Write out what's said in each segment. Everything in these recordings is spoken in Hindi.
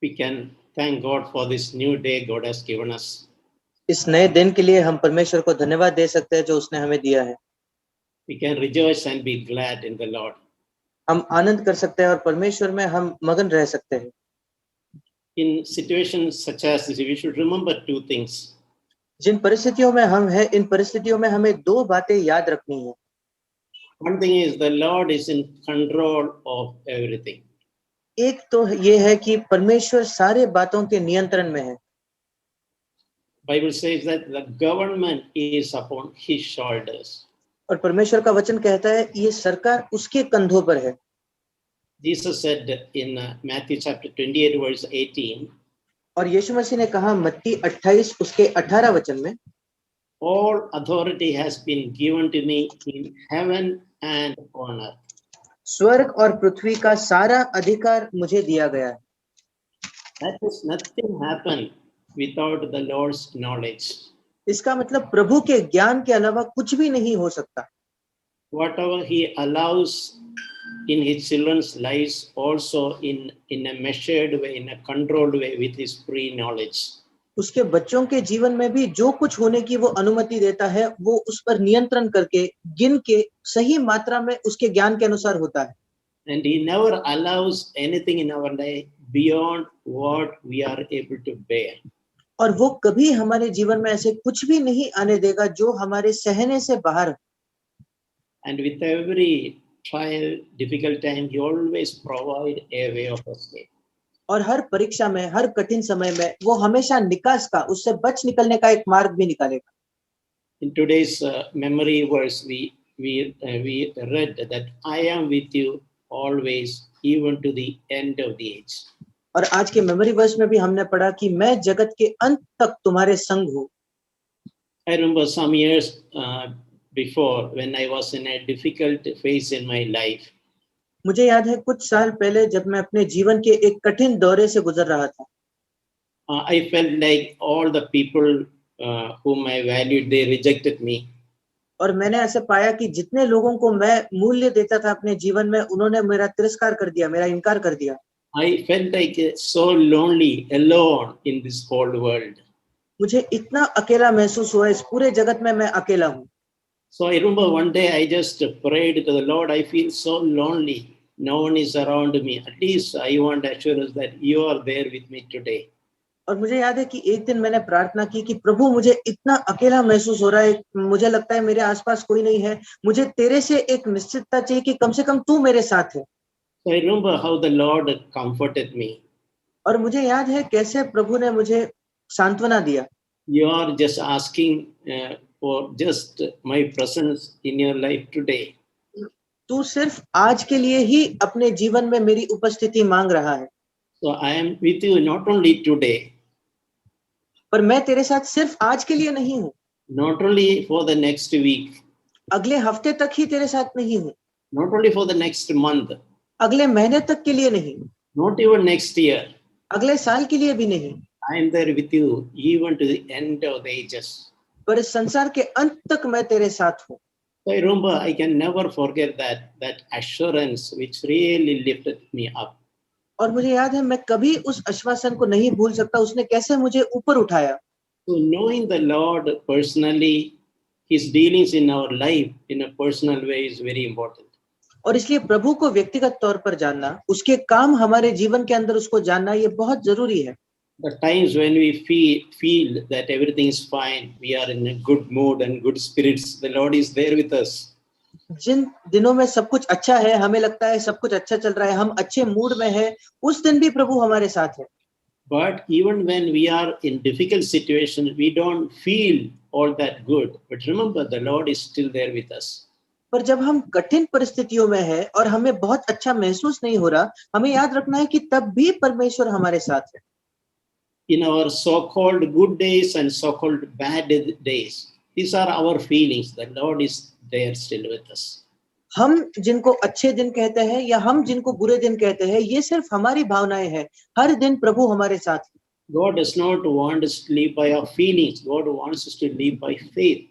We can thank God for this new day God has given us. इस नए दिन के लिए हम परमेश्वर को धन्यवाद दे सकते हैं जो उसने हमें दिया है. We can rejoice and be glad in the Lord. हम आनंद कर सकते हैं और परमेश्वर में हम मगन रह सकते हैं. In situations such as this, we should remember two things. जिन परिस्थितियों में हम हैं, इन परिस्थितियों में हमें दो बातें याद रखनी है. One thing is the Lord is in control of everything. एक तो ये है कि परमेश्वर सारे बातों के नियंत्रण में है. Bible says that the government is upon his shoulders. और परमेश्वर का वचन कहता है ये सरकार उसके कंधों पर है. Jesus said in Matthew chapter 28 verse 18, और यीशु मसीह ने कहा मत्ती 28 उसके 18 वचन में, all authority has been given to me in heaven and on earth. स्वर्ग और पृथ्वी का सारा अधिकार मुझे दिया गया है. That is, nothing happened without the Lord's knowledge. इसका मतलब प्रभु के ज्ञान के अलावा कुछ भी नहीं हो सकता. Whatever he allows in his children's lives, also in a measured way, in a controlled way, with his pre-knowledge. उसके बच्चों के जीवन में भी जो कुछ होने की वो अनुमति देता है वो उस पर नियंत्रण करके गिन के सही मात्रा में उसके ज्ञान के अनुसार होता है. And he never allows anything in our life beyond what we are able to bear. और वो कभी हमारे जीवन में ऐसे कुछ भी नहीं आने देगा जो हमारे सहने से बाहर. And with every trial, difficult time, he always provide a way of escape. और हर परीक्षा में, हर कठिन समय में वो हमेशा निकास का, उससे बच निकलने का एक मार्ग भी निकालेगा. In today's memory verse, we read that I am with you always, even to the end of the age. और आज के मेमोरी वर्स में भी हमने पढ़ा कि मैं जगत के अंत तक तुम्हारे संग हूँ. I remember some years before when I was in a difficult phase in my life. मुझे याद है कुछ साल पहले जब मैं अपने जीवन के एक कठिन दौरे से गुजर रहा था. I felt like all the people whom I valued, they rejected me. और मैंने ऐसे पाया कि जितने लोगों को मैं मूल्य देता था अपने जीवन में, उन्होंने मेरा तिरस्कार कर दिया, मेरा इनकार कर दिया. I felt like so lonely, alone in this whole world. मुझे इतना अकेला महसूस हुआ, इस पूरे जगत में मैं अकेला हूँ. So I remember one day I just prayed to the Lord, I feel so lonely. No one is around me. At least I want assurance that you are there with me today. और मुझे याद है कि एक दिन मैंने प्रार्थना की कि प्रभु मुझे इतना अकेला महसूस हो रहा है, मुझे लगता है मेरे आसपास कोई नहीं है, मुझे तेरे से एक निश्चितता चाहिए कि कम से कम तू मेरे साथ है. So I remember how the Lord comforted me. और मुझे याद है कैसे प्रभु ने मुझे सांत्वना दिया. You are just asking for just my presence in your life today. तू सिर्फ आज के लिए ही अपने जीवन में मेरी उपस्थिति मांग रहा है. So I am with you not only today. पर मैं तेरे साथ सिर्फ आज के लिए नहीं हूँ. Not only for the next week. अगले हफ्ते तक ही तेरे साथ नहीं हूँ. Not only for the next month. अगले महीने तक के लिए नहीं. Not even next year. अगले साल के लिए भी नहीं. I am there with you even to the end of the ages. पर इस संसार के अंत तक मैं तेरे साथ हूँ. So I remember, I can never forget that assurance which really lifted me up. और मुझे याद है मैं कभी उस आश्वासन को नहीं भूल सकता, उसने कैसे मुझे ऊपर उठाया. So knowing the Lord personally, his dealings in our life in a personal way is very important. और इसलिए प्रभु को व्यक्तिगत तौर पर जानना, उसके काम हमारे जीवन के अंदर उसको जानना, ये बहुत जरूरी है. The times when we feel that everything is fine, we are in a good mood and good spirits, the Lord is there with us. जिन दिनों में सब कुछ अच्छा है, हमें लगता है सब कुछ अच्छा चल रहा है, हम अच्छे मूड में हैं, उस दिन भी प्रभु हमारे साथ है. But even when we are in difficult situations, we don't feel all that good. But remember, the Lord is still there with us. पर जब हम कठिन परिस्थितियों में हैं और हमें बहुत अच्छा महसूस नहीं हो रहा, हमें याद रखना है कि तब भी परमेश्वर हमारे साथ है. In our so-called good days and so-called bad days, these are our feelings. The Lord is there still with us. हम जिनको अच्छे दिन कहते हैं या हम जिनको बुरे दिन कहते हैं, ये सिर्फ हमारी भावनाएं हैं. हर दिन प्रभु हमारे साथ है. God does not want us to live by our feelings. God wants us to live by faith.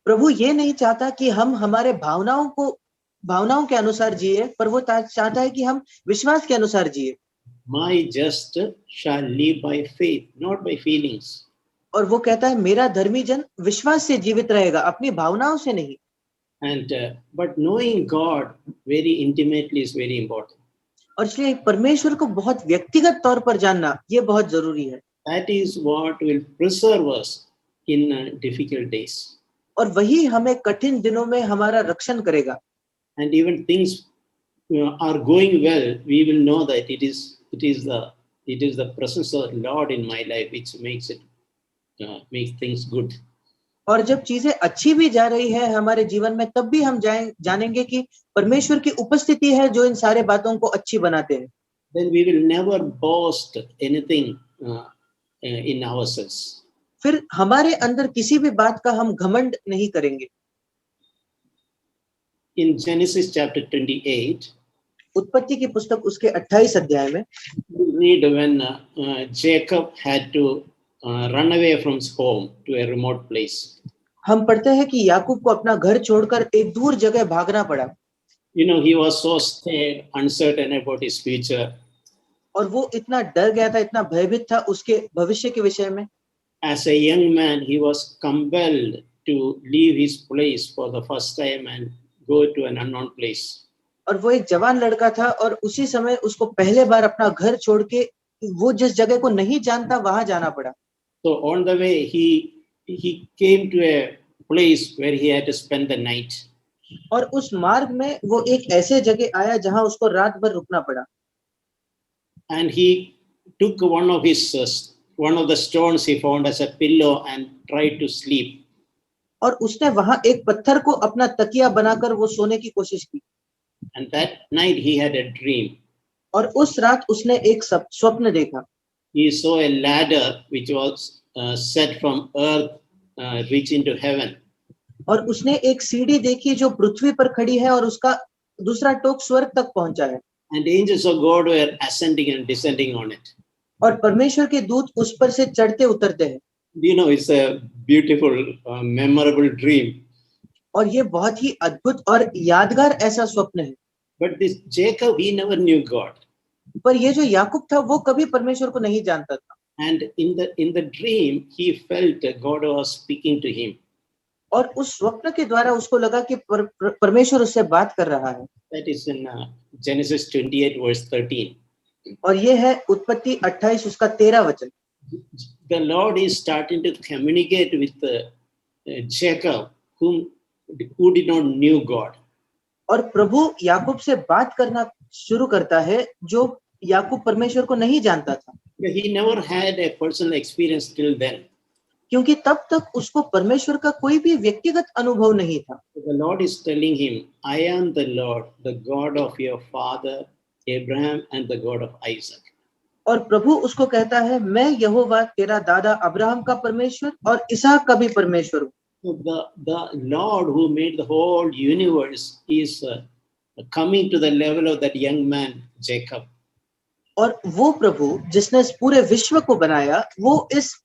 प्रभु ये नहीं चाहता कि हम हमारे भावनाओं के अनुसार जिए, पर वो चाहता है कि हम विश्वास के अनुसार जिए. My just shall live by faith, not by feelings. और वो कहता है मेरा धर्मी जन विश्वास से जीवित रहेगा, अपनी भावनाओं से नहीं। And but knowing God very intimately is very important. और इसलिए परमेश्वर को बहुत व्यक्तिगत तौर पर जानना ये बहुत जरूरी है। That is what will preserve us in difficult days. और वही हमें कठिन दिनों में हमारा रक्षण करेगा। And even things are going well, we will know that it is the presence of the Lord in my life which makes things good. और जब चीजें अच्छी भी जा रही है हमारे जीवन में, तब भी हम जानेंगे कि परमेश्वर की उपस्थिति है जो इन सारे बातों को अच्छी बनाते हैं। Then we will never boast anything in ourselves. फिर हमारे अंदर किसी भी बात का हम घमंड नहीं करेंगे। In Genesis chapter 28, उत्पत्ति की पुस्तक उसके 28 अध्याय में we read when Jacob had to run away from his home to a remote place. हम पढ़ते हैं कि याकूब को अपना घर छोड़कर एक दूर जगह भागना पड़ा। You know, he was so scared, uncertain about his future. और वो इतना डर गया था, इतना भयभीत था उसके भविष्य के विषय में। As a young man, he was compelled to leave his place for the first time and go to an unknown place. और वो एक जवान लड़का था और उसी समय उसको पहले बार अपना घर छोड़ के वो जिस जगह को नहीं जानता वहां जाना पड़ा। So on the way, he came to a place where he had to spend the night. और उस मार्ग में वो एक ऐसे जगह आया जहां उसको रात भर रुकना पड़ा। And he took one of the stones he found as a pillow and tried to sleep. और उसने वहां एक पत्थर को अपना तकिया बनाकर वो सोने की कोशिश की। And that night he had a dream. और उस रात उसने एक स्वप्न देखा। He saw a ladder which was set from earth reaching to heaven. और उसने एक सीढ़ी देखी जो पृथ्वी पर खड़ी है और उसका दूसरा टोक स्वर्ग तक पहुंचा है। And angels of God were ascending and descending on it. और परमेश्वर के दूत उस पर से चढ़ते उतरते हैं। You know, it's a beautiful, memorable dream. और ये बहुत ही अद्भुत और यादगार ऐसा स्वप्न है। But this Jacob, he never knew God. पर ये जो याकूब था वो कभी परमेश्वर को नहीं जानता था। And in the dream, he felt God was speaking to him. और उस स्वप्न के द्वारा उसको लगा कि परमेश्वर उससे बात कर रहा है। That is in Genesis 28 verse 13. और ये है उत्पत्ति 28 उसका 13 वचन। The Lord is starting to communicate with Jacob, who did not knew God. और प्रभु याकूब से बात करना शुरू करता है जो याकूब परमेश्वर को नहीं जानता था। He never had a personal experience till then. क्योंकि तब तक उसको परमेश्वर का कोई भी व्यक्तिगत अनुभव नहीं था। The Lord is telling him, I am the Lord, the God of your father Abraham and the God of Isaac. और प्रभु उसको कहता है मैं यहोवा तेरा दादा अब्राहम का परमेश्वर और इसहाक का भी परमेश्वर हूँ। So the Lord who made the whole universe is coming to the level of that young man Jacob. और वो प्रभु जिसने इस पूरे विश्व को बनाया वो इस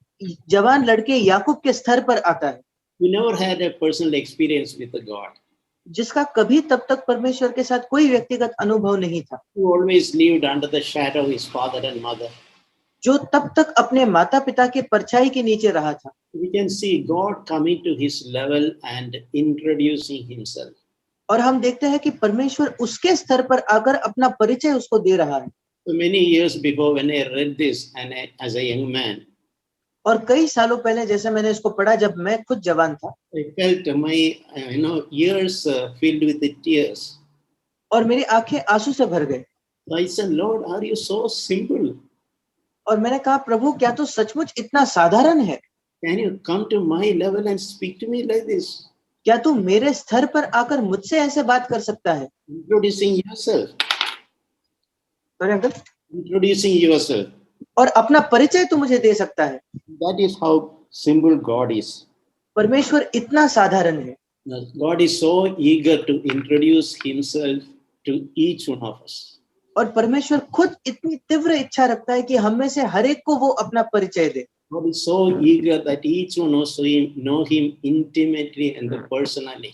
जवान लड़के याकूब के स्तर पर आता है। He never had a personal experience with the God. जिसका कभी तब तक परमेश्वर के साथ कोई व्यक्तिगत अनुभव नहीं था। He always lived under the shadow of his father and mother. जो तब तक अपने माता पिता के परछाई के नीचे रहा था। We can see God coming to his level and introducing himself. और हम देखते हैं कि परमेश्वर उसके स्तर पर आकर अपना परिचय उसको दे रहा है। So many years before, when I read this and as a young man, और कई सालों पहले जैसे मैंने इसको पढ़ा जब मैं खुद जवान था, I felt my ears filled with the tears. और मेरी आंखें आंसू से भर गए। So I said, Lord, are you so simple? और मैंने कहा प्रभु क्या तू सचमुच इतना साधारण है? Can you come to my level and speak to me like this? क्या तू मेरे स्तर पर आकर मुझसे ऐसे बात कर सकता है? Introducing yourself. Sorry, uncle? Introducing yourself. और अपना परिचय तू मुझे दे सकता है। That is how simple God is. परमेश्वर इतना साधारण है। God is so eager to introduce himself to each one of us. और परमेश्वर खुद इतनी तीव्र इच्छा रखता है कि हम में से हर एक को वो अपना परिचय दे। God is so eager that each one know him intimately and personally.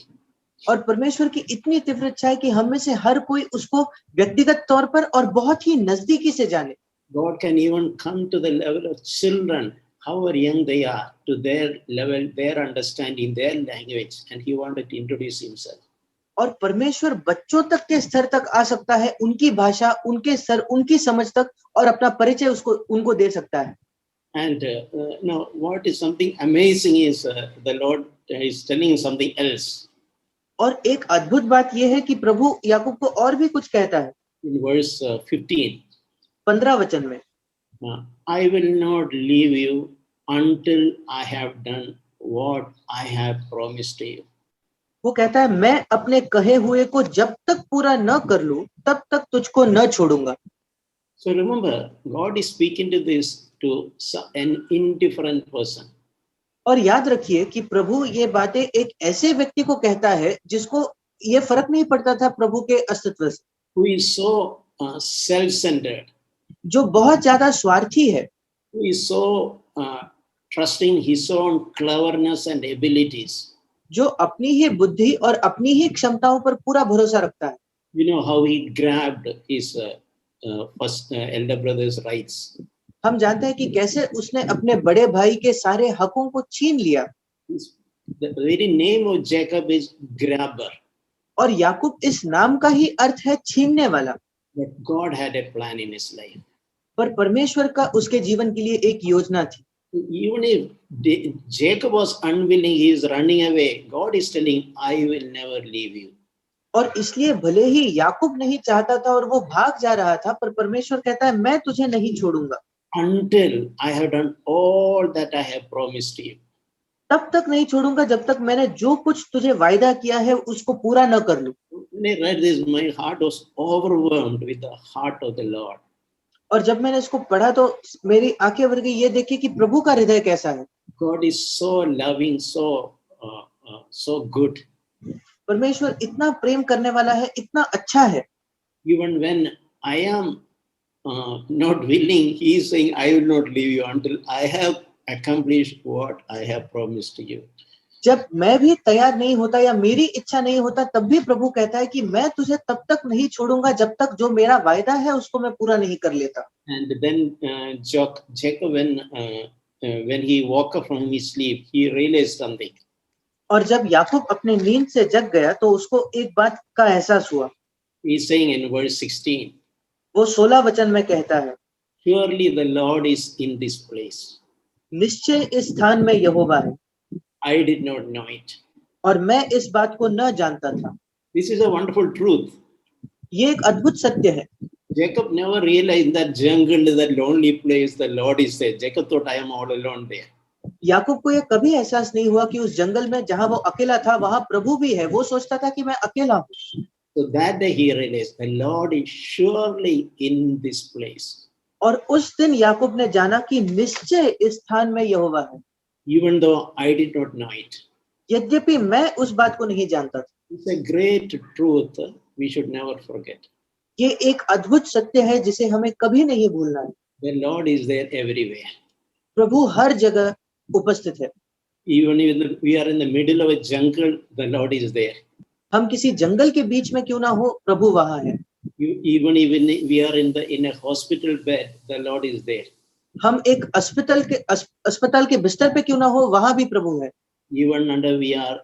और परमेश्वर की इतनी तीव्र इच्छा है कि हम में से हर कोई उसको व्यक्तिगत तौर पर और बहुत ही नजदीकी से जाने। God can even come to the level of children, however young they are, to their level, their understanding, their language, and He wanted to introduce Himself. और परमेश्वर बच्चों तक के स्तर तक आ सकता है, उनकी भाषा, उनके स्तर, उनकी समझ तक, और अपना परिचय उसको उनको दे सकता है. And now, what is something amazing is the Lord is telling something else. और एक अद्भुत बात यह है कि प्रभु याकूब को और भी कुछ कहता है. In verse 15, 15 वचन में, I will not leave you until I have done what I have promised to you. वो कहता है, मैं अपने कहे हुए को जब तक पूरा न कर लूं तब तक तुझको न छोड़ूंगा. So remember, God is speaking to this to an indifferent person. और याद रखिए कि प्रभु ये बातें एक ऐसे व्यक्ति को कहता है जिसको ये फर्क नहीं पड़ता था प्रभु के अस्तित्व से, Who is so self-centered, जो बहुत ज्यादा स्वार्थी है, who is so trusting his own cleverness and abilities. जो अपनी ही बुद्धि और अपनी ही क्षमताओं पर पूरा भरोसा रखता है. You know how he grabbed his first elder brother's rights. हम जानते हैं कि कैसे उसने अपने बड़े भाई के सारे हकों को छीन लिया. The very name of Jacob is grabber. और याकूब इस नाम का ही अर्थ है छीनने वाला. But God had a plan in his life. पर परमेश्वर का उसके जीवन के लिए एक योजना थी. Even if Jacob was unwilling, he is running away. God is telling, I will never leave you. और इसलिए भले ही याकूब नहीं चाहता था और वो भाग जा रहा था, पर परमेश्वर कहता है, मैं तुझे नहीं छोड़ूंगा. Until I have done all that I have promised you. तब तक नहीं छोड़ूंगा जब तक मैंने जो कुछ तुझे वायदा किया है उसको पूरा न कर लूं. When I read this, my heart was overwhelmed with the heart of the Lord. और जब मैंने इसको पढ़ा तो मेरी आंखें भर गई ये देखे कि प्रभु का हृदय कैसा है. God is so loving, so good. परमेश्वर इतना प्रेम करने वाला है, इतना अच्छा है. Even when I am not willing, He is saying, I will not leave you until I have accomplished what I have promised to you. जब मैं भी तैयार नहीं होता या मेरी इच्छा नहीं होता, तब भी प्रभु कहता है कि मैं तुझे तब तक नहीं छोड़ूंगा जब तक जो मेरा वायदा है उसको मैं पूरा नहीं कर लेता. And then Jacob, when he woke up from his sleep, he realized something. और जब याकूब अपने नींद से जग गया तो उसको एक बात का एहसास हुआ. He is saying in verse 16, वो 16 वचन में कहता है, surely the Lord is in this place. निश्चय इस स्थान में यहोवा है. I did not know it. और मैं इस बात को न जानता था. This is a wonderful truth. ये एक अद्भुत सत्य है. Jacob never realized that jungle, that lonely place, the Lord is there. Jacob thought, I am all alone there. याकूब को ये कभी एहसास नहीं हुआ कि उस जंगल में जहां वो अकेला था वहां प्रभु भी है. वो सोचता था कि मैं अकेला हूँ. So that day he realized the Lord is surely in this place. और उस दिन याकूब ने जाना कि निश्चय इस स्थान में यहोवा है. Even though I did not know it. यद्यपि मैं उस बात को नहीं जानता था. It's a great truth we should never forget. ये एक अद्भुत सत्य है जिसे हमें कभी नहीं भूलना है. The Lord is there everywhere. प्रभु हर जगह उपस्थित है. Even if we are in the middle of a jungle, the Lord is there. हम किसी जंगल के बीच में क्यों ना हो, प्रभु वहां है. Even if we are in a hospital bed, the Lord is there. हम एक अस्पताल के बिस्तर पे क्यों ना हो, वहां भी प्रभु है. Even under we are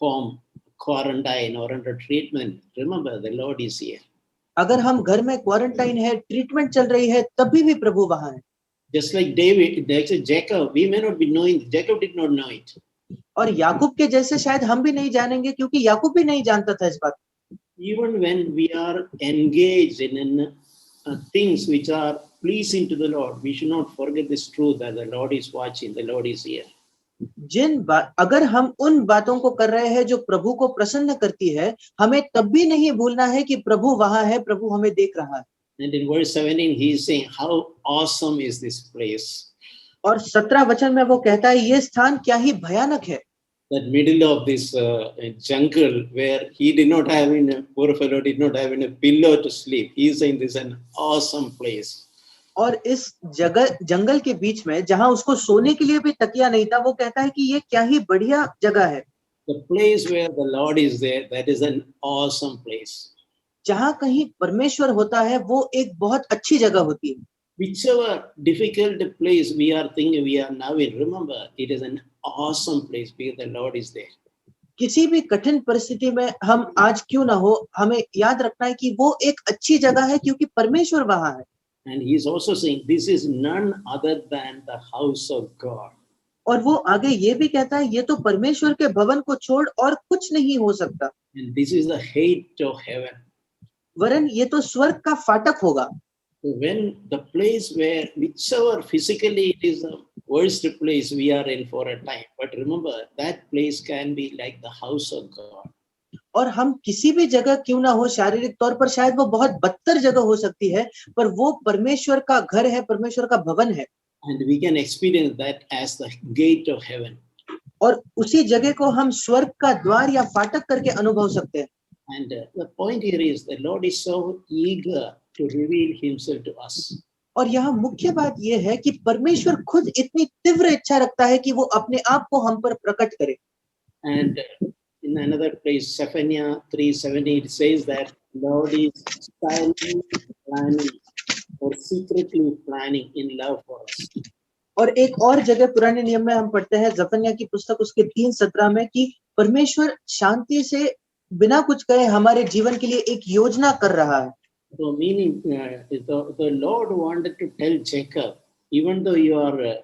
home quarantine or under treatment, remember the Lord is here. अगर हम घर में क्वारंटाइन है, ट्रीटमेंट चल रही है, तभी भी प्रभु वहां है. Just like Jacob, we may not be knowing. Jacob did not know it. और याकूब के जैसे शायद हम भी नहीं जानेंगे क्योंकि याकूब भी नहीं जानता था इस बात. Even when we are engaged in things which are pleasing to the Lord, we should not forget this truth that the Lord is watching, the Lord is here. अगर हम उन बातों को कर रहे हैं जो प्रभु को प्रसन्न करती है, हमें तब भी नहीं भूलना है कि प्रभु वहां है, प्रभु हमें देख रहा है. And in verse 17, he is saying, how awesome is this place. और 17 वचन में वो कहता है, ये स्थान क्या ही भयानक है. That middle of this jungle where he did not have poor fellow did not have a pillow to sleep. He is saying this is an awesome place. और इस जंगल के बीच में जहां उसको सोने के लिए भी तकिया नहीं था, वो कहता है कि ये क्या ही बढ़िया जगह है. The place where the Lord is there, that is an awesome place. जहां कहीं परमेश्वर होता है वो एक बहुत अच्छी जगह होती है. whichever difficult place we are thinking we are now in, remember, it is an awesome place because the Lord is there. किसी भी कठिन परिस्थिति में हम आज क्यों ना हो, हमें याद रखना है कि वो एक अच्छी जगह है क्योंकि परमेश्वर वहां है। And he is also saying, this is none other than the house of God. और वो आगे ये भी कहता है, ये तो परमेश्वर के भवन को छोड़ और कुछ नहीं हो सकता, And this is the gate of heaven. वरन ये तो स्वर्ग का फाटक होगा। So when the place where, whichever physically it is the worst place we are in for a time, but remember that place can be like the house of God. और हम किसी भी जगह क्यों ना हो, शारीरिक तौर पर शायद वो बहुत बदतर जगह हो सकती है, पर वो परमेश्वर का घर है, परमेश्वर का भवन है। And we can experience that as the gate of heaven. और उसी जगह को हम स्वर्ग का द्वार या फाटक करके अनुभव सकते हैं। And the point here is the Lord is so eager to reveal himself to us. और यहाँ मुख्य बात यह है कि परमेश्वर खुद इतनी तीव्र इच्छा रखता है कि वो अपने आप को हम पर प्रकट करे। And in another place, Zephaniah 3:17, it says that Lord is silently planning or secretly planning in love for us. और एक और जगह पुराने नियम में हम पढ़ते हैं, जफन्याह की पुस्तक उसके 3:17 में, कि परमेश्वर शांति से बिना कुछ कहे हमारे जीवन के लिए एक योजना कर रहा है। So meaning, the Lord wanted to tell Jacob, even though you are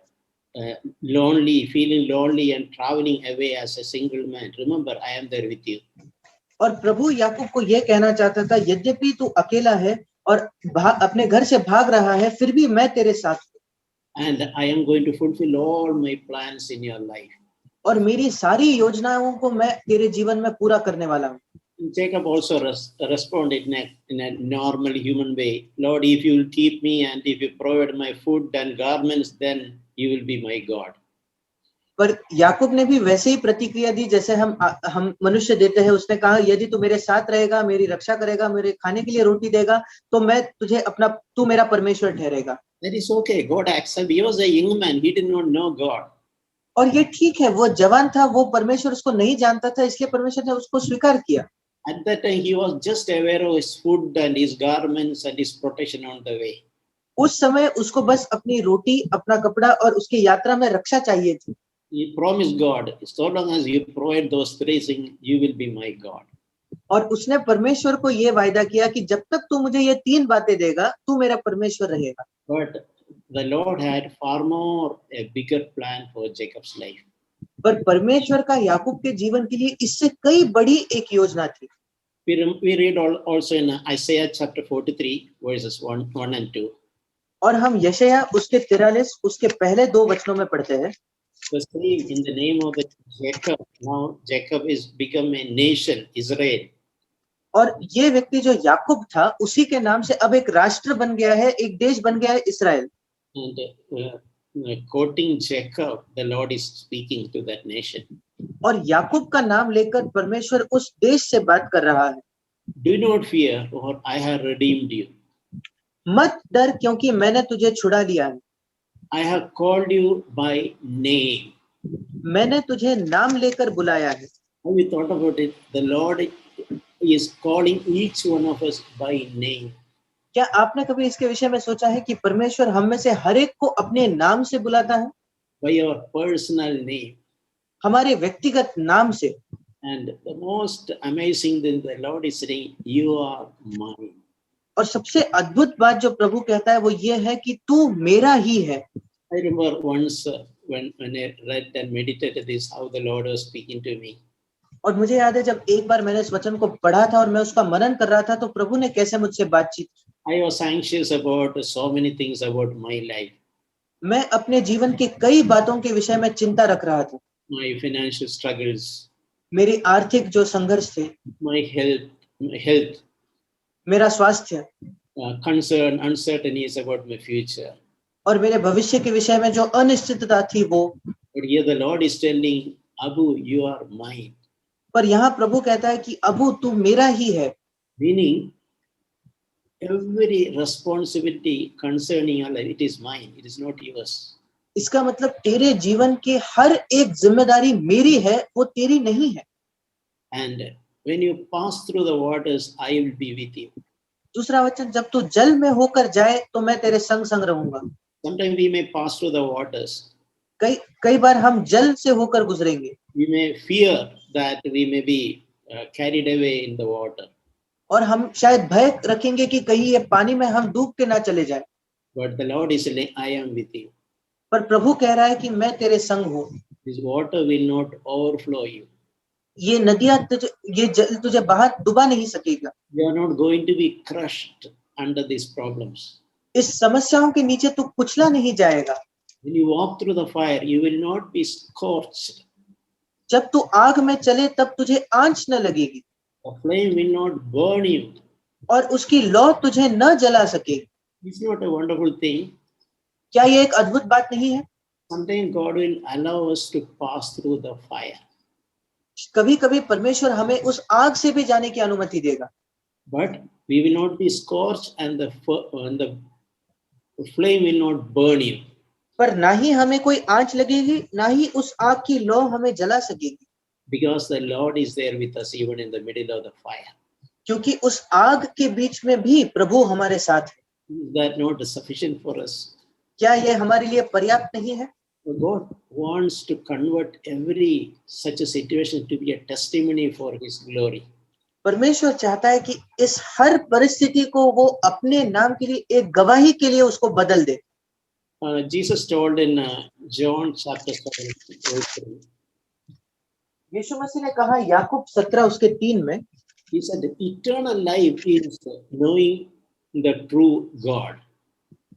lonely, feeling lonely and traveling away as a single man, remember, I am there with you. और प्रभु याकूब को यह कहना चाहता था, यद्यपि तू अकेला है और अपने घर से भाग रहा है, फिर भी मैं तेरे साथ हूं। And I am going to fulfill all my plans in your life. और मेरी सारी योजनाओं को मैं तेरे जीवन में पूरा करने वाला हूं। Jacob also responded in a normal human way. Lord, if you will keep me and if you provide my food and garments, then you will be my God. पर याकूब ने भी वैसे ही प्रतिक्रिया दी जैसे हम मनुष्य देते हैं। उसने कहा, यदि तू मेरे साथ रहेगा, मेरी रक्षा करेगा, मेरे खाने के लिए रोटी देगा, तो मैं तुझे तू मेरा परमेश्वर ठहरेगा। That is okay. God accept. He was a young man. He did not know God. और ये ठीक है, वो जवान था, वो परमेश्वर उसको नहीं जानता था, इसलिए परमेश्वर ने उसको स्वीकार किया। At that time, he was just aware of his food and his garments and his protection on the way. उस समय उसको बस अपनी रोटी, अपना कपड़ा और उसकी यात्रा में रक्षा चाहिए थी। He promised God, so long as you provide those three things, you will be my God. और उसने परमेश्वर को ये वायदा किया कि जब तक तू मुझे ये 3 बातें देगा, तू मेरा परमेश्वर रहेगा। But the Lord had far more a bigger plan for Jacob's life. पर परमेश्वर का याकूब के जीवन के लिए इससे कई बड़ी एक योजना थी। We read also in Isaiah chapter 43 verses 1 and 2. और हम यशायाह उसके 43 उसके पहले 2 वचनों में पढ़ते हैं। The same in the name of Jacob. Now Jacob is become a nation, Israel. और ये व्यक्ति जो याकूब था, उसी के नाम से अब एक राष्ट्र बन गया है, एक देश बन गया है, इस्राएल। And quoting Jacob, the Lord is speaking to that nation. और याकूब का नाम लेकर परमेश्वर उस देश से बात कर रहा है। Do not fear, for I have redeemed you. मत डर, क्योंकि मैंने तुझे छुड़ा लिया है। I have called you by name. मैंने तुझे नाम लेकर बुलाया है। Have you thought about it? The Lord is calling each one of us by name. क्या आपने कभी इसके विषय में सोचा है कि परमेश्वर हम में से हर एक को अपने नाम से बुलाता है? By your personal name. हमारे व्यक्तिगत नाम से। And the most amazing thing the Lord is saying, you are mine. और सबसे अद्भुत बात जो प्रभु कहता है वो ये है कि तू मेरा ही है। I remember once when I read and meditated this, how the Lord was speaking to me. और मुझे याद है जब एक बार मैंने इस वचन को पढ़ा था और मैं उसका मनन कर रहा था, तो प्रभु ने कैसे मुझसे बातचीत। I was anxious about so many things about my life. मैं अपने जीवन की कई बातों के विषय में चिंता रख रहा था। My financial struggles. मेरी आर्थिक जो संघर्ष थे। My health. मेरा स्वास्थ्य। Concern, uncertainties about my future. और मेरे भविष्य के विषय में जो अनिश्चितता थी वो। But here the Lord is telling, Abu, you are mine. पर यहाँ प्रभु कहता है कि अबू तू मेरा ही है। Meaning, every responsibility concerning your life, it is mine, it is not yours. इसका मतलब तेरे जीवन की हर एक जिम्मेदारी मेरी है, वो तेरी नहीं है। And when you pass through the waters, I will be with you. दूसरा वचन, जब तू जल में होकर जाए तो मैं तेरे संग संग रहूंगा। Sometimes we may pass through the waters. कई बार हम जल से होकर गुजरेंगे We may fear that we may be carried away in the water. और हम शायद भय रखेंगे कि कहीं ये पानी में हम डूब के ना चले जाए, But the Lord is saying, I am with you. पर प्रभु कह रहा है कि मैं तेरे संग हूँ। This water will not overflow you. ये नदियां ये जल तुझे बाहर डुबा नहीं सकेगा। You are not going to be crushed under these problems. इस समस्याओं के नीचे तू कुचला नहीं जाएगा। When you walk through the fire, you will not be scorched. जब तू आग में चले तब तुझे आंच न लगेगी The flame will not burn you. और उसकी लौ तुझे न जला सकेगी। It's not a wonderful thing. क्या ये एक अद्भुत बात नहीं है? Sometimes God will allow us to pass through the fire. कभी कभी परमेश्वर हमें उस आग से भी जाने की अनुमति देगा, But we will not be scorched and the flame will not burn you. पर ना ही हमें कोई आंच लगेगी, ना ही उस आग की लौ हमें जला सकेगी, Because the Lord is there with us even in the middle of the fire. क्योंकि उस आग के बीच में भी प्रभु हमारे साथ है। Is that not sufficient for us? क्या ये हमारे लिए पर्याप्त नहीं है? God wants to convert every such a situation to be a testimony for His glory. परमेश्वर चाहता है कि इस हर परिस्थिति को वो अपने नाम के लिए एक गवाही के लिए उसको बदल दे। Jesus told in John chapter 7, verse 3, यीशु मसीह ने कहा याकूब 17 उसके 3 में, He said, eternal life is knowing the true God.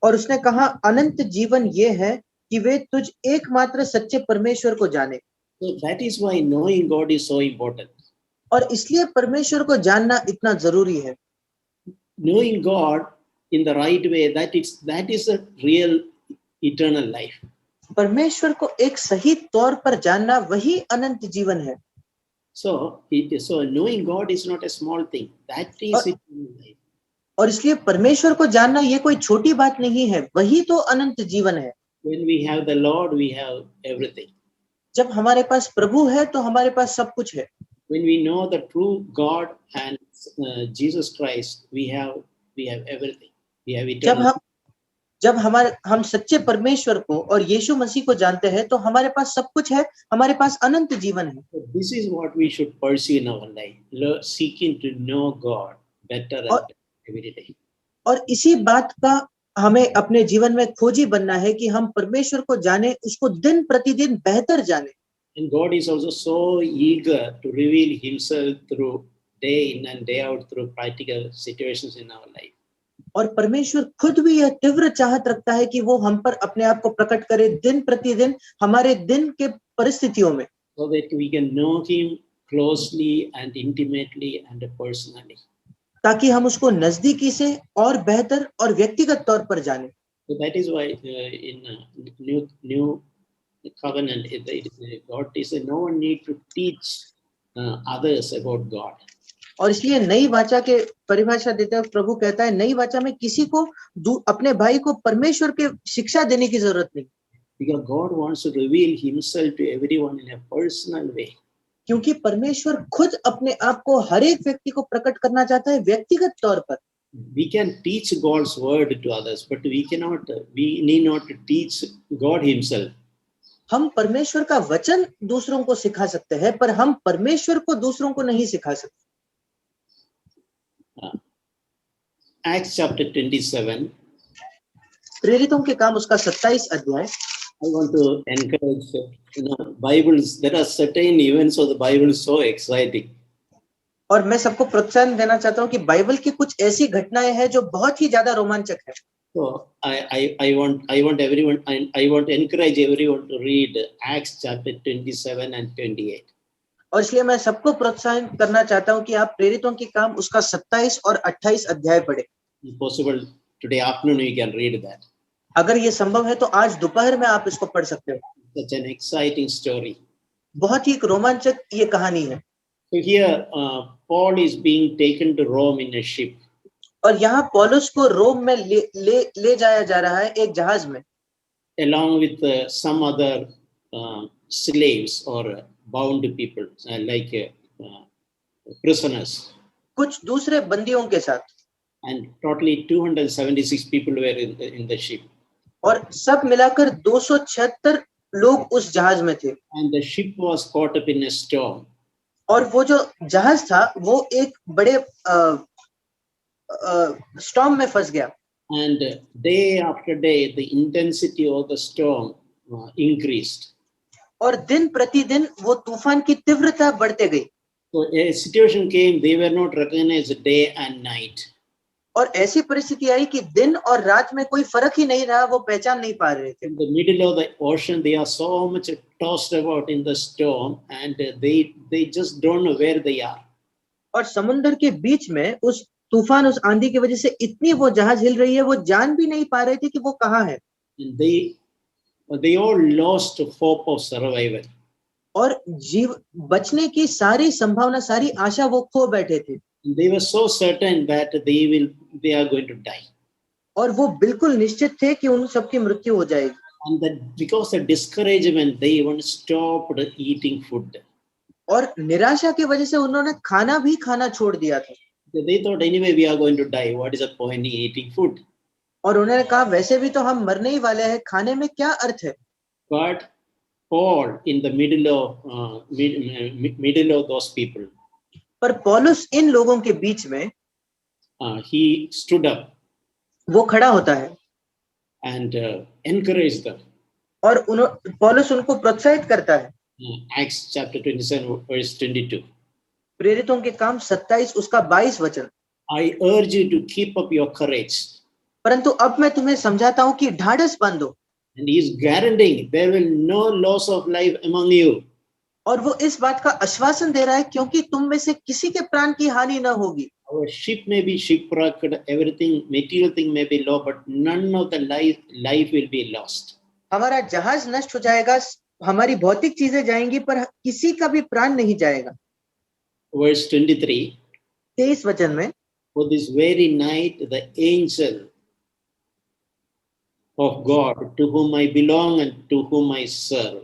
और उसने कहा अनंत जीवन ये है कि वे तुझ एकमात्र सच्चे परमेश्वर को जाने। So that is why knowing God is so important. और इसलिए परमेश्वर को जानना इतना जरूरी है। Knowing God in the right way, that is a real eternal life. परमेश्वर को एक सही तौर पर जानना वही अनंत जीवन है। So knowing God is not a small thing. That is eternal life. और इसलिए परमेश्वर को जानना ये कोई छोटी बात नहीं है, वही तो अनंत जीवन है। When we have the Lord, we have everything. जब हमारे पास प्रभु है तो हमारे पास सब कुछ है। When we know the true God and Jesus Christ, we have everything. We have eternal. जब हम सच्चे परमेश्वर को और यीशु मसीह को जानते हैं तो हमारे पास सब कुछ है, हमारे पास अनंत जीवन है। So this is what we should pursue in our life, seeking to know God better and every day. और इसी बात का हमें अपने जीवन में खोजी बनना है कि हम परमेश्वर को जाने, उसको दिन प्रतिदिन बेहतर जाने। And God is also so eager to reveal Himself through day in and day out through practical situations in our life. और परमेश्वर खुद भी यह तीव्र चाहत रखता है कि वो हम पर अपने आप को प्रकट करे दिन प्रतिदिन हमारे दिन के परिस्थितियों में, so that we can know Him closely and intimately and personally. ताकि हम उसको नजदीकी से और बेहतर और व्यक्तिगत तौर पर जाने। So that is why in new covenant, God is no one need to teach others about God. और इसलिए नई वाचा के परिभाषा देते हुए प्रभु कहता है नई वाचा में किसी को अपने भाई को परमेश्वर के शिक्षा देने की जरूरत नहीं, Because God wants to reveal Himself to everyone in a personal way. क्योंकि परमेश्वर खुद अपने आप को हर एक व्यक्ति को प्रकट करना चाहता है व्यक्तिगत तौर पर। We can teach God's word to others, but we need not to teach God Himself. हम परमेश्वर का वचन दूसरों को सिखा सकते हैं, पर हम परमेश्वर को दूसरों को नहीं सिखा सकते। Acts chapter 27. प्रेरितों के काम उसका 27 अध्याय। I want to encourage, Bibles, there are certain events of the Bible so exciting. और मैं सबको प्रोत्साहन देना चाहता हूँ कि बाइबल की कुछ ऐसी घटनाएं हैं जो बहुत ही ज्यादा रोमांचक है। So I want to encourage everyone to read Acts chapter 27 and 28. और इसलिए मैं सबको प्रोत्साहन करना चाहता हूँ कि आप प्रेरितों के काम उसका 27 और 28 अध्याय पढ़ें। If possible, today afternoon you can read that. अगर ये संभव है तो आज दोपहर में आप इसको पढ़ सकते हो। Such an exciting story. बहुत ही एक रोमांचक ये कहानी है। So here Paul is being taken to Rome in a ship. और यहाँ पौलुस को रोम में ले जाया जा रहा है एक जहाज में, along with some other slaves or bound people like prisoners. कुछ दूसरे बंदियों के साथ। and totally 276 people were in the ship. और सब मिलाकर 276 लोग उस जहाज में थे, And the ship was caught up in a storm. और वो जो जहाज था वो एक बड़े स्टॉर्म में फंस गया, And day after day, the intensity of the storm increased. और दिन प्रतिदिन वो तूफान की तीव्रता बढ़ते गई, So a situation came, they were not recognized day and night. और ऐसी परिस्थिति आई कि दिन और रात में कोई फर्क ही नहीं रहा, वो पहचान नहीं पा रहे थे। In the middle of the ocean, they are so much tossed about in the storm, and they just don't know where they are. और समुद्र के बीच में उस तूफान, उस आंधी की वजह से इतनी वो जहाज हिल रही है, वो जान भी नहीं पा रहे थे कि वो कहाँ है। And they all lost hope of survival. और जीव बचने की सारी संभावना, सारी आशा वो खो बैठे थे, They were so certain that they are going to die. और वो बिल्कुल निश्चित थे कि उन सबकी मृत्यु हो जाएगी। And that because of discouragement, they even stopped eating food. और निराशा की वजह से उन्होंने खाना भी खाना छोड़ दिया था। They thought, anyway, we are going to die. What is the point in eating food? और उन्होंने कहा वैसे भी तो हम मरने ही वाले हैं, खाने में क्या अर्थ है। But Paul, in the middle of those people, पर पौलुस इन लोगों के बीच में he stood up वो खड़ा होता है and encouraged them. और पौलुस उनको प्रोत्साहित करता है। Acts chapter 27 verse 22. प्रेरितों के काम 27 उसका 22 वचन। I urge you to keep up your courage. परंतु अब मैं तुम्हें समझाता हूं कि ढाढ़स बांधो। And he is guaranteeing there will no loss of life among you. और वो इस बात का आश्वासन दे रहा है क्योंकि तुम में से किसी के प्राण की हानि न होगी। Our ship may be shipwrecked, everything, material thing may be lost, but none of the life will be lost. हमारा जहाज नष्ट हो जाएगा, हमारी भौतिक चीजें जाएंगी, पर किसी का भी प्राण नहीं जाएगा। Verse 23. 23 वचन में, For this very night the angel of God, to whom I belong and to whom I serve.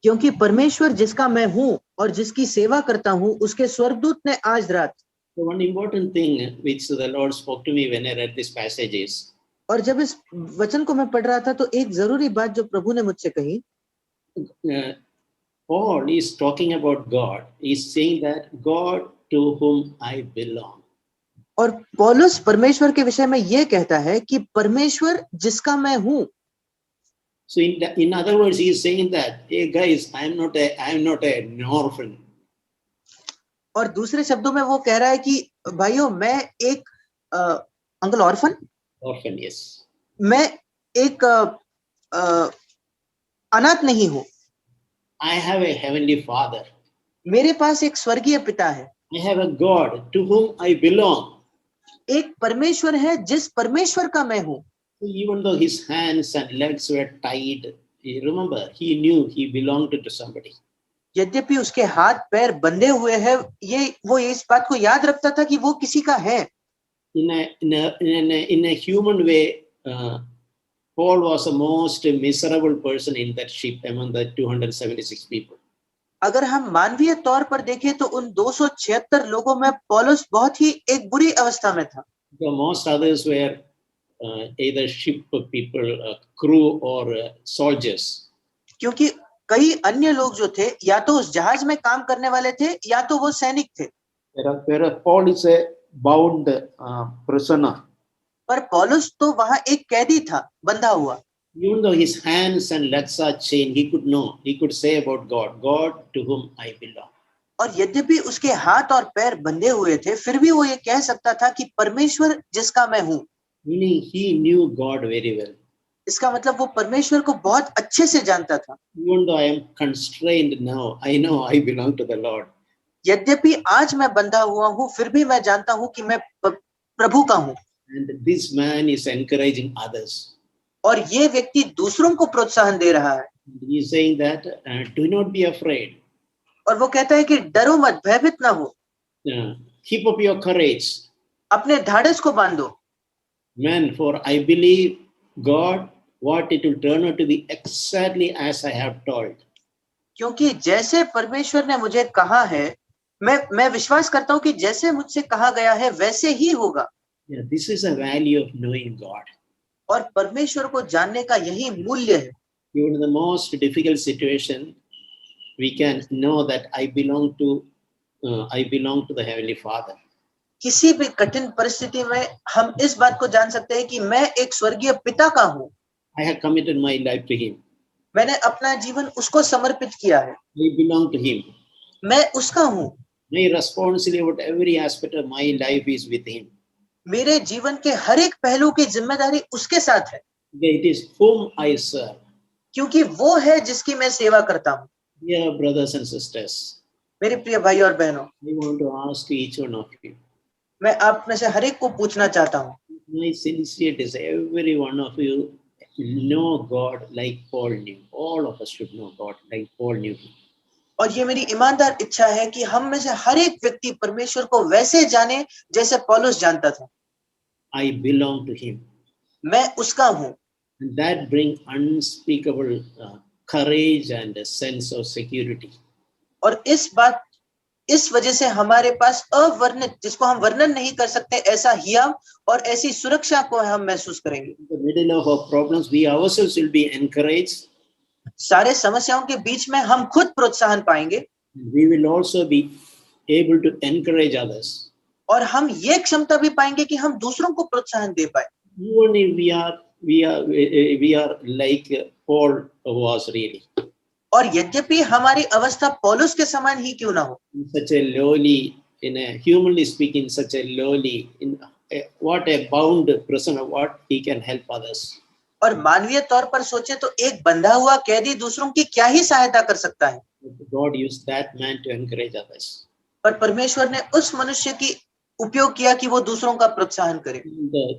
क्योंकि परमेश्वर जिसका मैं हूं और जिसकी सेवा करता हूं, उसके स्वर्गदूत ने आज रात। So one important thing which the Lord spoke to me when I read this passage is, और जब इस वचन को मैं पढ़ रहा था तो एक जरूरी बात जो प्रभु ने मुझसे कही, Paul is talking about God. He's saying that God to whom I belong. और पौलुस परमेश्वर के विषय में यह कहता है कि परमेश्वर जिसका मैं हूं। So in other words, he is saying that, hey guys, I am not an orphan. और दूसरे शब्दों में वो कह रहा है कि भाइयों, मैं एक अंकल ऑर्फन, Yes. मैं एक अनाथ नहीं हूं। I have a heavenly Father. मेरे पास एक स्वर्गीय पिता है। I have a God to whom I belong. एक परमेश्वर है जिस परमेश्वर का मैं हूं। Even though his hands and legs were tied, remember, he knew he belonged to somebody. यद्यपि उसके हाथ पैर बंधे हुए हैं, वो इस बात को याद रखता था कि वो किसी का है। In a human way, Paul was the most miserable person in that ship among the 276 people. अगर हम मानवीय तौर पर देखें तो उन 276 लोगों में पौलुस बहुत ही एक बुरी अवस्था में था। The most others were either ship people, crew or soldiers. क्योंकि कई अन्य लोग जो थे या तो उस जहाज में काम करने वाले थे या तो वो सैनिक थे। Whereas Paul is a bound prisoner. पर पौलुस तो वहां एक कैदी था, बंधा हुआ। Even though his hands and legs are chained, he could say about God to whom I belong. और यद्यपि उसके हाथ और पैर बंधे हुए थे, फिर भी वो ये कह सकता था कि परमेश्वर जिसका मैं हूं। Meaning he knew God very well. इसका मतलब वो परमेश्वर को बहुत अच्छे से जानता था। Even though I am constrained now, I know I belong to the Lord. यद्यपि आज मैं बंधा हुआ हूं, फिर भी मैं जानता हूं कि मैं प्रभु का हूं। And this man is encouraging others. और ये व्यक्ति दूसरों को प्रोत्साहन दे रहा है। He is saying that do not be afraid. और वो कहता है कि डरो मत, भयभीत ना हो। Keep up your courage. अपने ढाढ़स को बांधो। Man, for I believe God, what it will turn out to be exactly as I have told. क्योंकि जैसे परमेश्वर ने मुझे कहा है, मैं विश्वास करता हूं कि जैसे मुझसे कहा गया है वैसे ही होगा। Yeah, this is a value of knowing God. और परमेश्वर को जानने का यही मूल्य है। Even in the most difficult situation, we can know that I belong to the Heavenly Father. किसी भी कठिन परिस्थिति में हम इस बात को जान सकते हैं कि मैं एक स्वर्गीय पिता का हूँ। I have committed my life to Him. मैंने अपना जीवन उसको समर्पित किया है। I belong to Him. मैं उसका हूँ। My responsibility about every aspect of my life is with Him. मेरे जीवन के हर एक पहलू की जिम्मेदारी उसके साथ है, It is whom I serve. क्योंकि वो है जिसकी मैं सेवा करता हूँ। Dear brothers and sisters, मेरे प्रिय भाई और बहनों, I want to ask each one of you. मैं आप में से हर एक को पूछना चाहता हूँ, My sincere desire, every one of you know God like Paul knew. All of us should know God like Paul knew Him. और ये मेरी ईमानदार इच्छा है कि हम में से हर एक व्यक्ति परमेश्वर को वैसे जाने जैसे पौलुस जानता था। I belong to Him. मैं उसका हूँ। And that brings unspeakable courage and a sense of security. और इस वजह से हमारे पास अवर्णित, जिसको हम वर्णन नहीं कर सकते, ऐसा हियाव और ऐसी सुरक्षा को हम महसूस करेंगे। In the middle of our problems, we ourselves will be encouraged. सारे समस्याओं के बीच में हम खुद प्रोत्साहन पाएंगे। We will also be able to encourage others. और हम ये क्षमता भी पाएंगे कि हम दूसरों को प्रोत्साहन दे पाए। Even if we are like Paul was really. और यद्यपि हमारी अवस्था पौलुस के समान ही क्यों ना हो, Such a lowly, in a humanly speaking, such a lowly, what a bound prisoner, what he can help others. और मानवीय तौर पर सोचे तो एक बंधा हुआ कैदी दूसरों की क्या ही सहायता कर सकता है। God used that man to encourage others. पर परमेश्वर ने उस मनुष्य की उपयोग किया कि वो दूसरों का प्रोत्साहन करे।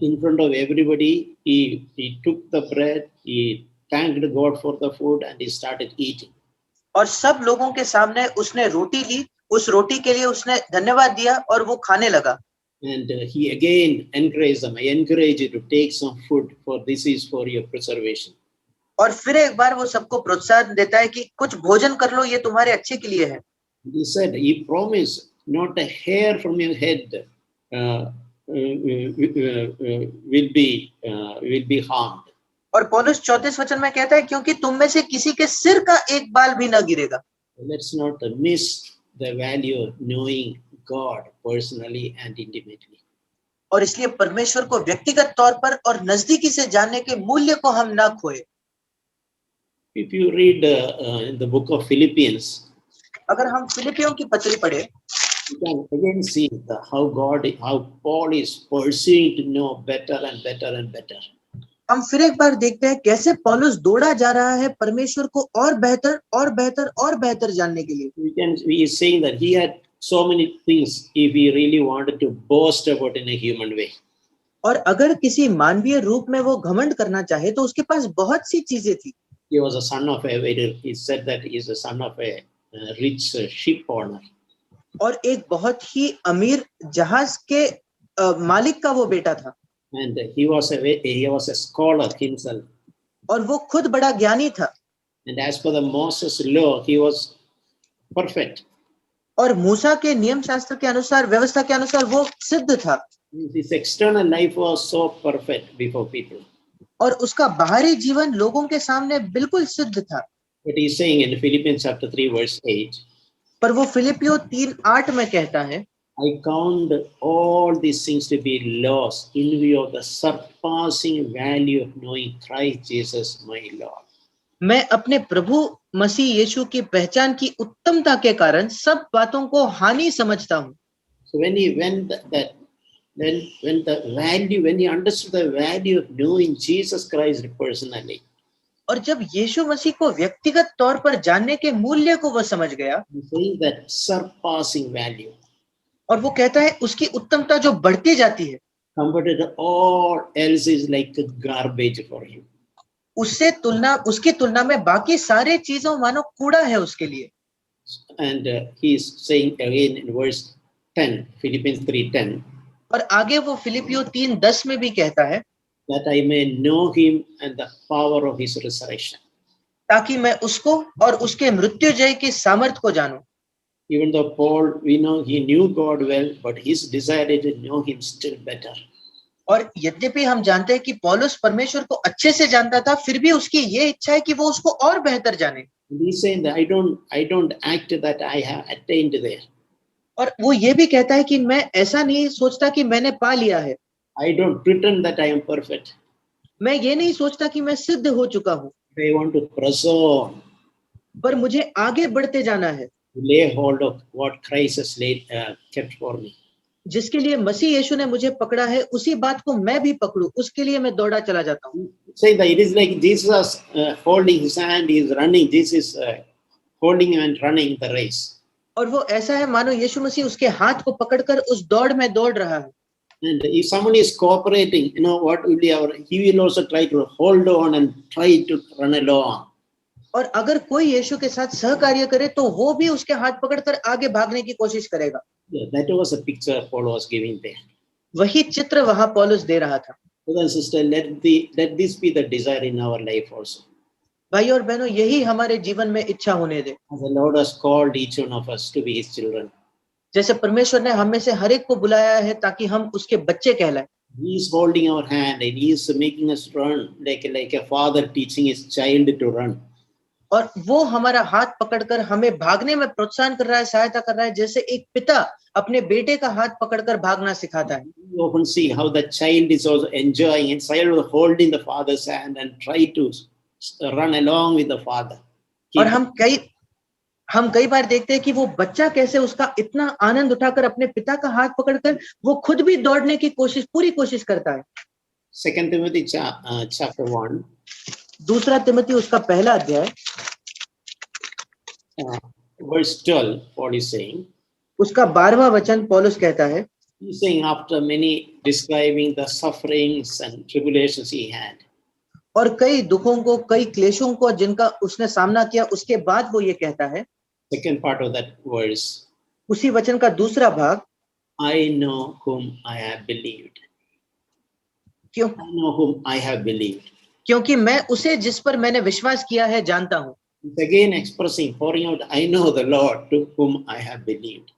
In front of everybody, he took the bread, he thanked God for the food, and he started eating. और सब लोगों के सामने उसने रोटी ली, उस रोटी के लिए उसने धन्यवाद दिया और वो खाने लगा। And he again encouraged them. I encourage you to take some food, for this is for your preservation. और फिर एक बार वो सबको प्रोत्साहन देता है कि कुछ भोजन कर लो, ये तुम्हारे अच्छे के लिए है। He said, he promised, not a hair from your head will be harmed. और पौलुस 34 वचन में कहता है, क्योंकि तुम में से किसी के सिर का एक बाल भी न गिरेगा। Let's not miss the value of knowing God personally and intimately. और इसलिए परमेश्वर को व्यक्तिगत तौर पर और नजदीकी से जानने के मूल्य को हम ना खोए। If you read in the book of Philippians, अगर हम फिलिपियों की पत्री पढ़े, you can again see how Paul is pursuing to know better and better and better. हम फिर एक बार देखते हैं कैसे पौलुस दौड़ा जा रहा है परमेश्वर को और बेहतर और बेहतर और बेहतर जानने के लिए। He is saying that he had so many things if he really wanted to boast about in a human way. और अगर किसी मानवीय रूप में वो घमंड करना चाहे तो उसके पास बहुत सी चीजें थी। He was a son of he said that he is a son of a rich ship owner. और एक बहुत ही अमीर जहाज के मालिक का वो बेटा था। And he was a scholar himself. और वो खुद बड़ा ज्ञानी था। And as per the Moses law, he was perfect. और मूसा के नियम शास्त्र के अनुसार, व्यवस्था के अनुसार वो सिद्ध था। His external life was so perfect before people. और उसका बाहरी जीवन लोगों के सामने बिल्कुल सिद्ध था। But he's saying in Philippians chapter 3 verse 8. पर वो फिलिपियो 3:8 में कहता है, I count all these things to be loss in view of the surpassing value of knowing Christ Jesus my Lord. मैं अपने प्रभु मसीह यीशु की पहचान की उत्तमता के कारण सब बातों को हानि समझता हूँ। So when he understood the value of knowing Jesus Christ personally, और जब यीशु मसीह को व्यक्तिगत तौर पर जानने के मूल्य को वो समझ गया, he's saying that surpassing value, और वो कहता है उसकी उत्तमता जो बढ़ती जाती है, compared to all else is like garbage for him. उसकी तुलना में बाकी सारे चीजों मानो कूड़ा है उसके लिए। And he is saying again in verse 10, Philippians 3:10, और आगे वो फिलिपियो 3:10 में भी कहता है, that I may know him and the power of his resurrection. ताकि मैं उसको और उसके मृत्युजय की सामर्थ को जानूं। Even though Paul, we know he knew God well, but his desire is to know him still better. और यद्यपि हम जानते हैं कि पौलुस परमेश्वर को अच्छे से जानता था, फिर भी उसकी ये इच्छा है कि वो उसको और बेहतर जाने। And he's saying that I don't act that I have attained there. और वो ये भी कहता है कि मैं ऐसा नहीं सोचता कि मैंने पा लिया है, I don't pretend that I am perfect. मैं ये नहीं सोचता कि मैं सिद्ध हो चुका हूँ, I want to press on, पर मुझे आगे बढ़ते जाना है, to lay hold of what Christ has kept for me. जिसके लिए मसीह यीशु ने मुझे पकड़ा है, उसी बात को मैं भी पकड़ूं, उसके लिए मैं दौड़ा चला जाता हूँ। Saying that it is like Jesus holding his hand, he is running. This is holding and running the race. और वो ऐसा है मानो यीशु मसीह उसके हाथ को पकड़कर उस दौड़ में दौड़ रहा है। And if someone is cooperating, what will be he will also try to hold on and try to run along. और अगर कोई यीशु के साथ सहकार्य करे तो वो भी उसके हाथ पकड़कर आगे भागने की कोशिश करेगा। Yeah, that was a picture Paul was giving there. वही चित्र वहां पौलुस दे रहा था। Brother and sister, let this be the desire in our life also. भाई और बहनों, यही हमारे जीवन में इच्छा होने दे। As the Lord has called each one of us to be his children. जैसे परमेश्वर ने हम में से हर एक को बुलाया है ताकि हम उसके बच्चे कहलाएं। He is holding our hand and he is making us run like a father teaching his child to run. और वो हमारा हाथ पकड़कर हमें भागने में प्रोत्साहन कर रहा है, सहायता कर रहा है, जैसे एक पिता अपने बेटे का हाथ पकड़कर भागना सिखाता है। You often see how the child is also enjoying and child was holding the father's hand and try to run along with the father. और हम कई बार देखते हैं कि वो बच्चा कैसे उसका इतना आनंद उठाकर अपने पिता का हाथ पकड़कर वो खुद भी दौड़ने की पूरी कोशिश करता है। 2 Timothy chapter 1. दूसरा तिमोथी उसका पहला अध्याय verse 12, Paul is saying. उसका 12वां वचन पौलुस कहता है। He's saying after many describing the sufferings and tribulations he had. और कई दुखों को, कई क्लेशों को जिनका उसने सामना किया, उसके बाद वो ये कहता है। Second part of that verse. उसी वचन का दूसरा भाग, I know whom I have believed. क्यों? I know whom I have believed. क्योंकि मैं उसे जिस पर मैंने विश्वास किया है जानता हूँ। It's again expressing, pouring out, I know the Lord to whom I have believed.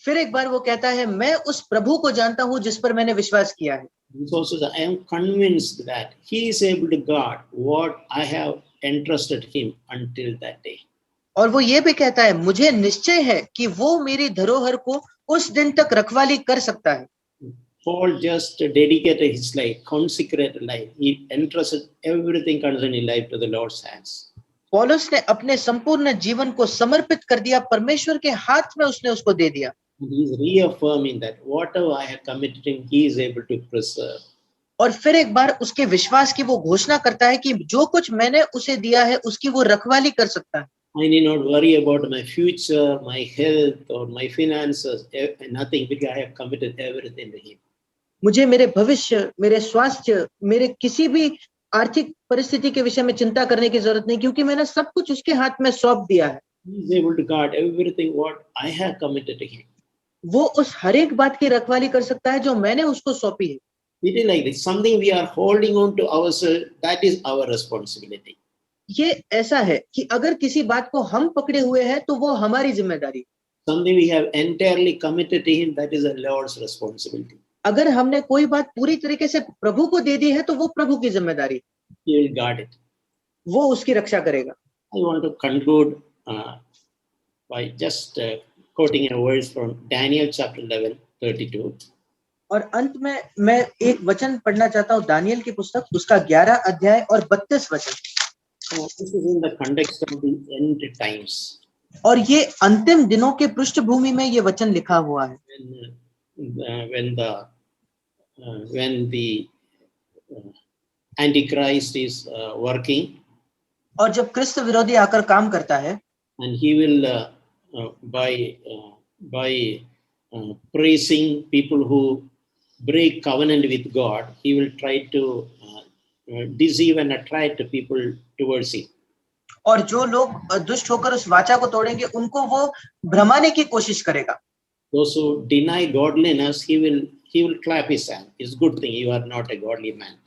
फिर एक बार वो कहता है, मैं उस प्रभु को जानता हूँ जिस पर मैंने विश्वास किया है। He also says, I am convinced that he is able to guard what I have entrusted him until that day. और वो ये भी कहता है, मुझे निश्चय है कि वो मेरी धरोहर को उस दिन तक रखवाली कर सकता है। Paul just dedicated his life, consecrated life. He entrusted everything concerning life to the Lord's hands. पौलुस ने अपने संपूर्ण जीवन को समर्पित कर दिया, परमेश्वर के हाथ में उसने उसको दे दिया। He is reaffirming that whatever I have committed him, he is able to preserve. और फिर एक बार उसके विश्वास की वो घोषणा करता है कि जो कुछ मैंने उसे दिया है उसकी वो रखवाली कर सकता है। I need not worry about my future, my health, or my finances, nothing, because I have committed everything to him. मुझे मेरे भविष्य, मेरे स्वास्थ्य, मेरे किसी भी आर्थिक परिस्थिति के विषय में चिंता करने की जरूरत नहीं, क्योंकि मैंने सब कुछ उसके हाथ में सौंप दिया है। He is able to guard everything what I have committed to him. वो उस हर एक बात की रखवाली कर सकता है जो मैंने उसको सौंपी है। It is like this, something we are holding on to ourselves, that is our responsibility. ये ऐसा है कि अगर किसी बात को हम पकड़े हुए हैं तो वो हमारी जिम्मेदारी। Something we have entirely committed to him, that is the Lord's responsibility. अगर हमने कोई बात पूरी तरीके से प्रभु को दे दी है तो वो प्रभु की जिम्मेदारी। He will guard it. वो उसकी रक्षा करेगा। I want to conclude by just quoting a verse from Daniel chapter 11, 32. और अंत में मैं एक वचन पढ़ना चाहता हूँ, दानियल की पुस्तक उसका 11 अध्याय और 32 वचन। This is in the context of the end times. और ये अंतिम दिनों के पृष्ठभूमि में ये वचन लिखा हुआ है। When the Antichrist is working, और जब क्रिस्त विरोधी आकर काम करता है, and he will by praising people who break covenant with God, he will try to deceive and attract people towards him. और जो लोग दुष्ट होकर उस वाचा को तोड़ेंगे उनको वो भ्रमाने की कोशिश करेगा। Those who deny godliness, he will clap his hand. It's good thing you are not a godly man.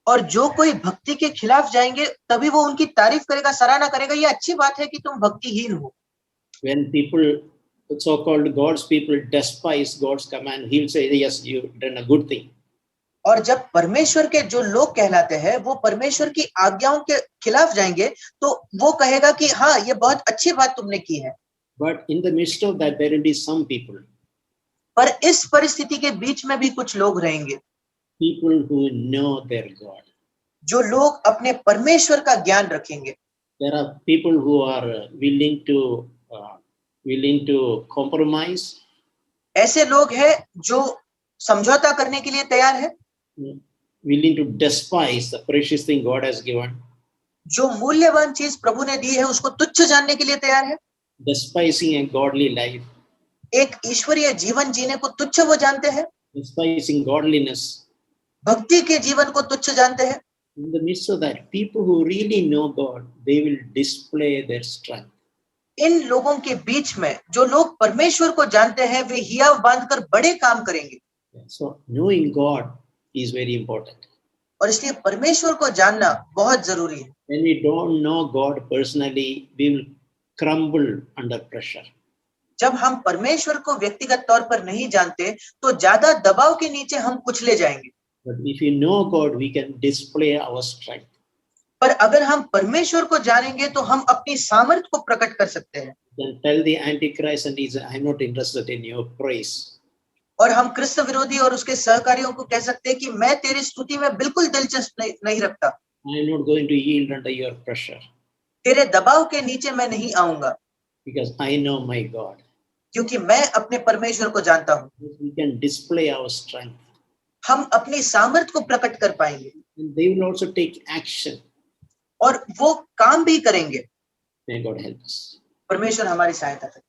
और जो कोई भक्ति के खिलाफ जाएंगे तभी वो उनकी तारीफ करेगा, सराहना करेगा, ये अच्छी बात है कि तुम भक्तिहीन हो। When people, so-called God's people, despise God's command, he will say, yes, you've done a good thing. और जब परमेश्वर के जो लोग कहलाते हैं वो परमेश्वर की आज्ञाओं के खिलाफ जाएंगे तो वो कहेगा कि हाँ ये बहुत अच्छी बात तुमने की है। But in the midst of that, there will be some people पर इस परिस्थिति के बीच में भी कुछ लोग रहेंगे who know their God. जो लोग अपने परमेश्वर का ज्ञान रखेंगे। There are people who are willing to compromise, ऐसे लोग हैं जो समझौता करने के लिए तैयार है, willing to despise the precious thing God has given, जो मूल्यवान चीज प्रभु ने दी है उसको तुच्छ जानने के लिए तैयार है, despising a godly life, एक ईश्वरीय जीवन जीने को तुच्छ वो जानते हैं, despising godliness. भक्ति के जीवन को तुच्छ जानते हैं। In the midst of that, people who really know God, they will display their strength. इन लोगों के बीच में जो लोग परमेश्वर को जानते हैं वे हियाव बांधकर बड़े काम करेंगे। So knowing God is very important. और इसलिए परमेश्वर को जानना बहुत जरूरी है। When we don't know God personally, we will crumble under pressure. जब हम परमेश्वर को व्यक्तिगत तौर पर नहीं जानते तो ज्यादा दबाव के नीचे हम कुचले जाएंगे। But if we know God, we can display our strength. पर अगर हम परमेश्वर को जानेंगे तो हम अपनी सामर्थ्य को प्रकट कर सकते हैं। You can tell the Antichrist and he said, I'm not interested in your praise. और हम क्रिस्त विरोधी और उसके सहकारियों को कह सकते हैं कि मैं तेरी स्तुति में बिल्कुल दिलचस्प नहीं रखता। I'm not going to yield under your pressure तेरे दबाव के नीचे मैं नहीं आऊंगा because I know my God. क्योंकि मैं अपने परमेश्वर को जानता हूँ। We can display our strength. हम अपनी सामर्थ्य को प्रकट कर पाएंगे। And they will also take action. और वो काम भी करेंगे। May God help us. परमेश्वर हमारी सहायता करे।